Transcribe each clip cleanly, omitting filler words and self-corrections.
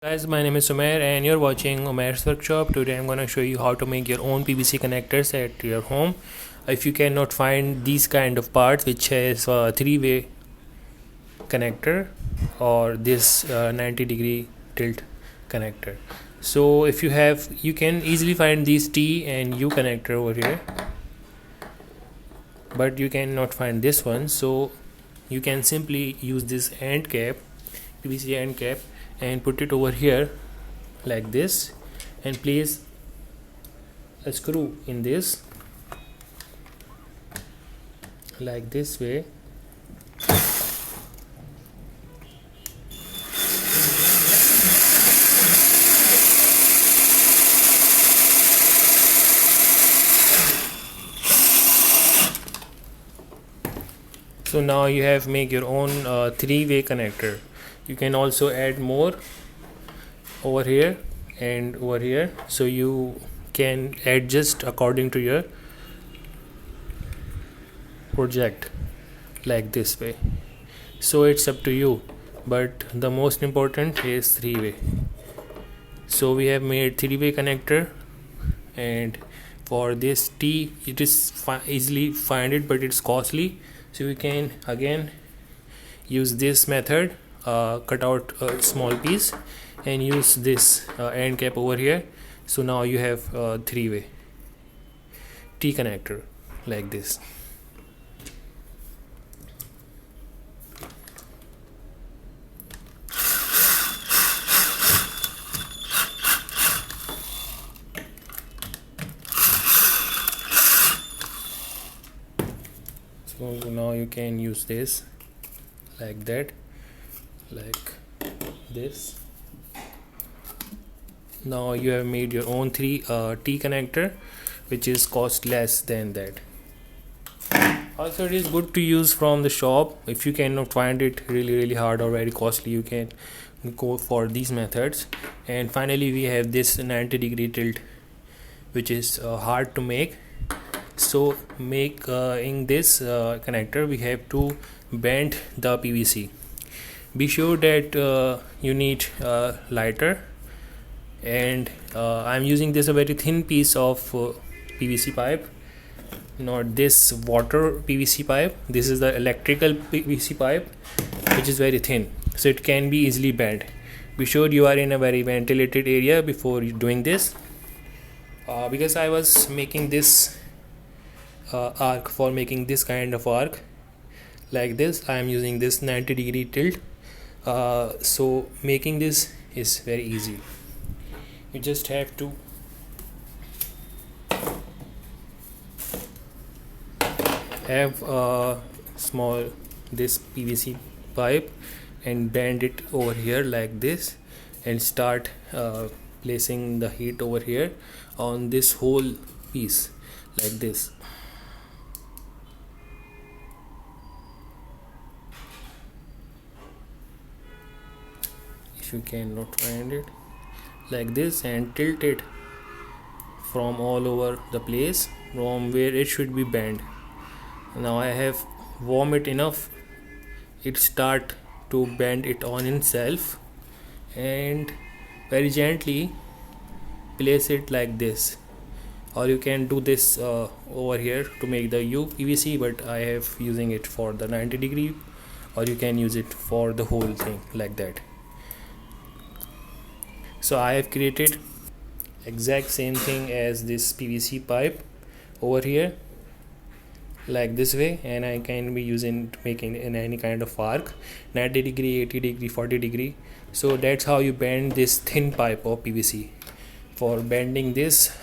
Guys, my name is Umair and you're watching Umair's Workshop. Today I'm gonna show you how to make your own PVC connectors at your home. If you cannot find these kind of parts which has a three-way connector or this 90-degree tilt connector. So if you have, you can easily find these T and U connector over here, but you cannot find this one. So you can simply use this end cap, PVC end cap, and put it over here like this and place a screw in this like this way. So now you have make your own three-way connector. You can also add more over here and over here, so you can adjust according to your project like this way. So it's up to you, but the most important is three-way. So we have made three-way connector, and for this T it is easily find it, but it's costly. So we can again use this method, cut out a small piece and use this end cap over here. So now you have three-way T connector like this. So now you can use this like that, like this. Now you have made your own T connector, which is cost less than that. Also, it is good to use from the shop. If you cannot find it really hard or very costly, you can go for these methods. And finally we have this 90-degree tilt, which is hard to make. So in this connector we have to bend the PVC. Be sure that you need lighter, and I'm using this a very thin piece of PVC pipe, not this water PVC pipe. This is the electrical PVC pipe, which is very thin, so it can be easily bent. Be sure you are in a very ventilated area before doing this, because I was making this arc. For making this kind of arc like this, I am using this 90-degree tilt. So making this is very easy. You just have to have a small this PVC pipe and bend it over here like this, and start placing the heat over here on this whole piece like this. If you cannot find it like this, and tilt it from all over the place from where it should be bent. Now I have warmed it enough, it start to bend it on itself, and very gently place it like this. Or you can do this over here to make the U PVC, but I have using it for the 90-degree, or you can use it for the whole thing like that. So I have created exact same thing as this PVC pipe over here like this way, and I can be using to making in any kind of arc, 90-degree, 80-degree, 40-degree. So that's how you bend this thin pipe of PVC. For bending this,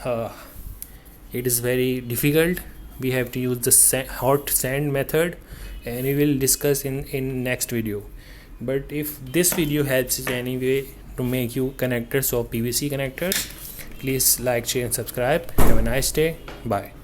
it is very difficult. We have to use the hot sand method, and we will discuss in next video. But if this video helps in any way to make you connectors or PVC connectors, please like, share and subscribe. Have a nice day. Bye.